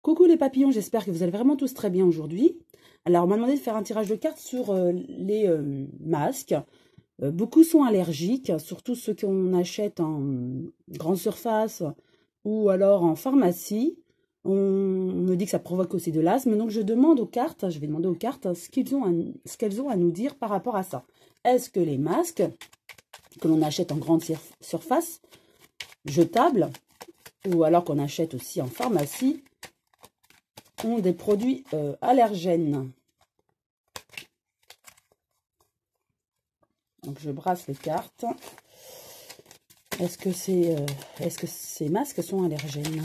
Coucou les papillons, j'espère que vous allez vraiment tous très bien aujourd'hui. Alors, on m'a demandé de faire un tirage de cartes sur les masques. Beaucoup sont allergiques, surtout ceux qu'on achète en grande surface ou alors en pharmacie. On me dit que ça provoque aussi de l'asthme, donc je demande aux cartes, je vais demander aux cartes ce qu'elles ont à nous dire par rapport à ça. Est-ce que les masques que l'on achète en grande surface, jetables, ou alors qu'on achète aussi en pharmacie, ont des produits allergènes? Donc je brasse les cartes. Est-ce que ces masques sont allergènes?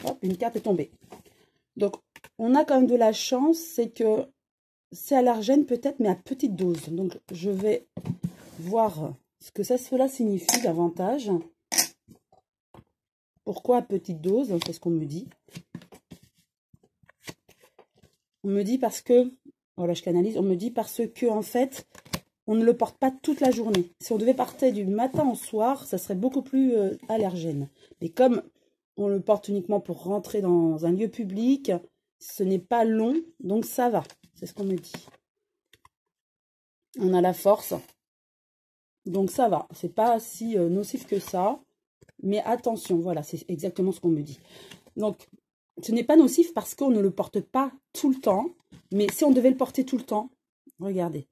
Hop, une carte est tombée. Donc on a quand même de la chance, c'est que c'est allergène peut-être, mais à petite dose. Donc je vais voir ce que cela signifie davantage. Pourquoi à petite dose? C'est ce qu'on me dit. On me dit parce que, voilà, je canalise, on me dit parce que, en fait, on ne le porte pas toute la journée. Si on devait partir du matin au soir, ça serait beaucoup plus allergène. Mais comme on le porte uniquement pour rentrer dans un lieu public, ce n'est pas long, donc ça va. C'est ce qu'on me dit. On a la force, donc ça va. C'est pas si nocif que ça. Mais attention, voilà, c'est exactement ce qu'on me dit. Donc, ce n'est pas nocif parce qu'on ne le porte pas tout le temps. Mais si on devait le porter tout le temps, regardez,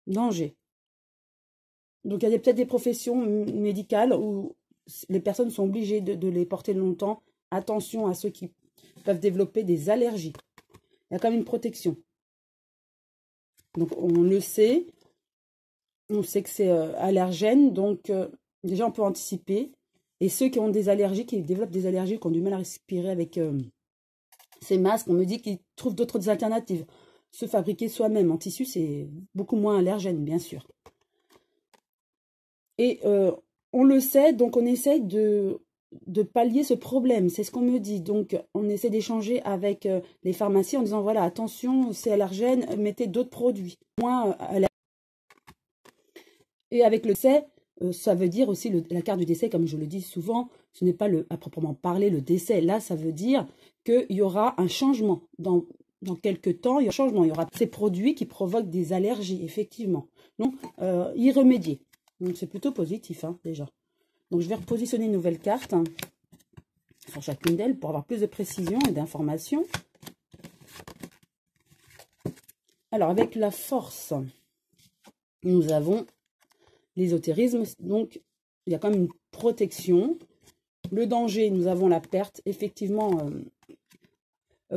danger. Donc, il y a peut-être des professions médicales où les personnes sont obligées de les porter longtemps. Attention à ceux qui peuvent développer des allergies. Il y a quand même une protection. Donc, on le sait. On sait que c'est allergène. Donc, déjà, on peut anticiper. Et ceux qui ont des allergies, qui développent des allergies, qui ont du mal à respirer avec ces masques, on me dit qu'ils trouvent d'autres alternatives. Se fabriquer soi-même en tissu, c'est beaucoup moins allergène, bien sûr. Et on le sait, donc on essaye de pallier ce problème. C'est ce qu'on me dit. Donc, on essaie d'échanger avec les pharmacies en disant, voilà, attention, c'est allergène, mettez d'autres produits. Moins allergène. Et avec le décès, ça veut dire aussi la carte du décès, comme je le dis souvent, ce n'est pas à proprement parler le décès. Là, ça veut dire qu'il y aura un changement. Dans quelques temps, il y aura un changement. Il y aura ces produits qui provoquent des allergies, effectivement. Donc, y remédier. Donc, c'est plutôt positif, hein, déjà. Donc, je vais repositionner une nouvelle carte sur chacune d'elles pour avoir plus de précision et d'informations. Alors, avec la force, nous avons l'ésotérisme, donc il y a quand même une protection. Le danger, nous avons la perte. Effectivement,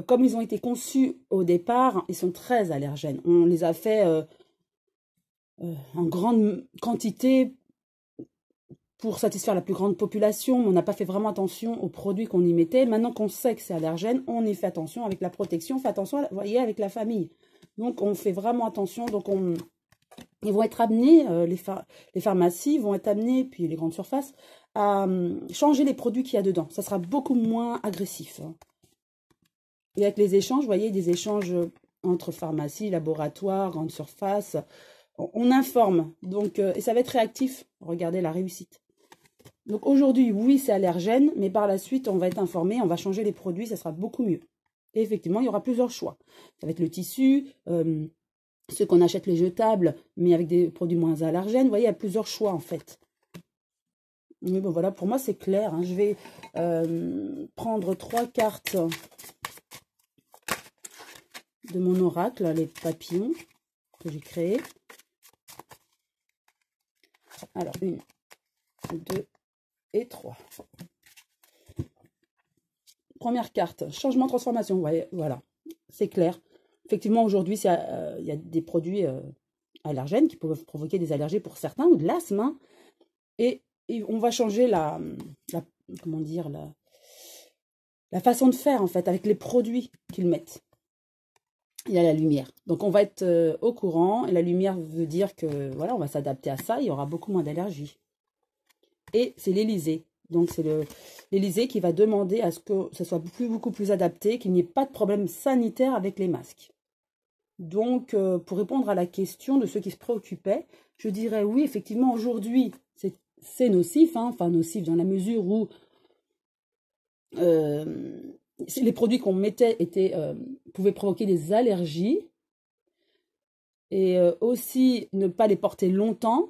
comme ils ont été conçus au départ, ils sont très allergènes. On les a fait en grande quantité pour satisfaire la plus grande population, mais on n'a pas fait vraiment attention aux produits qu'on y mettait. Maintenant qu'on sait que c'est allergène, on y fait attention avec la protection, on fait attention, vous voyez, avec la famille. Donc on fait vraiment attention, donc ils vont être amenés, les pharmacies vont être amenées, puis les grandes surfaces, à changer les produits qu'il y a dedans. Ça sera beaucoup moins agressif. Et avec les échanges, vous voyez, des échanges entre pharmacies, laboratoires, grandes surfaces, on informe. Donc, et ça va être réactif. Regardez la réussite. Donc aujourd'hui, oui, c'est allergène, mais par la suite, on va être informé, on va changer les produits, ça sera beaucoup mieux. Et effectivement, il y aura plusieurs choix. Ça va être le tissu, ceux qu'on achète les jetables, mais avec des produits moins allergènes. Vous voyez, il y a plusieurs choix, en fait. Mais bon, voilà, pour moi, c'est clair. Hein. Je vais prendre 3 cartes de mon oracle, les papillons que j'ai créés. Alors, 1, 2 et 3. Première carte, changement, transformation. Ouais, voilà, c'est clair. Effectivement, aujourd'hui, il y a des produits allergènes qui peuvent provoquer des allergies pour certains ou de l'asthme. Hein. Et on va changer comment dire, la façon de faire, en fait, avec les produits qu'ils mettent. Il y a la lumière. Donc, on va être au courant. Et la lumière veut dire que, voilà, on va s'adapter à ça. Il y aura beaucoup moins d'allergies. Et c'est l'Élysée. Donc, c'est l'Élysée qui va demander à ce que ça soit beaucoup plus adapté, qu'il n'y ait pas de problème sanitaire avec les masques. Donc, pour répondre à la question de ceux qui se préoccupaient, je dirais oui, effectivement, aujourd'hui, c'est nocif, hein, enfin nocif dans la mesure où les produits qu'on mettait pouvaient provoquer des allergies et aussi ne pas les porter longtemps.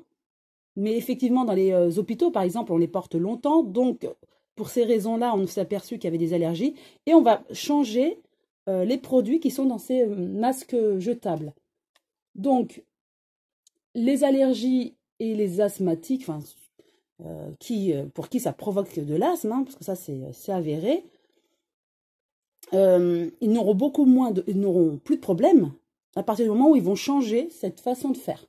Mais effectivement, dans les hôpitaux, par exemple, on les porte longtemps. Donc, pour ces raisons-là, on s'est aperçu qu'il y avait des allergies. Et on va changer les produits qui sont dans ces masques jetables. Donc, les allergies et les asthmatiques, enfin, pour qui ça provoque de l'asthme, hein, parce que ça, c'est avéré, ils n'auront plus de problèmes à partir du moment où ils vont changer cette façon de faire.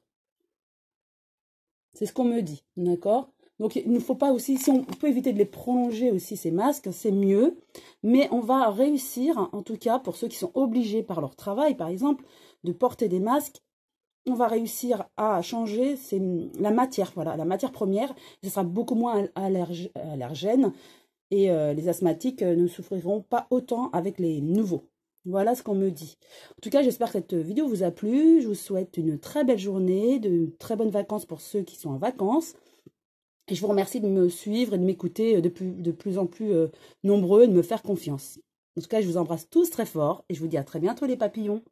C'est ce qu'on me dit, d'accord? Donc, il ne faut pas aussi, si on peut éviter de les prolonger aussi, ces masques, c'est mieux. Mais on va réussir, en tout cas, pour ceux qui sont obligés par leur travail, par exemple, de porter des masques, on va réussir à changer la matière, voilà, la matière première. Ce sera beaucoup moins allergène et les asthmatiques ne souffriront pas autant avec les nouveaux. Voilà ce qu'on me dit. En tout cas, j'espère que cette vidéo vous a plu. Je vous souhaite une très belle journée, de très bonnes vacances pour ceux qui sont en vacances. Et je vous remercie de me suivre et de m'écouter de plus en plus nombreux et de me faire confiance. En tout cas, je vous embrasse tous très fort et je vous dis à très bientôt les papillons.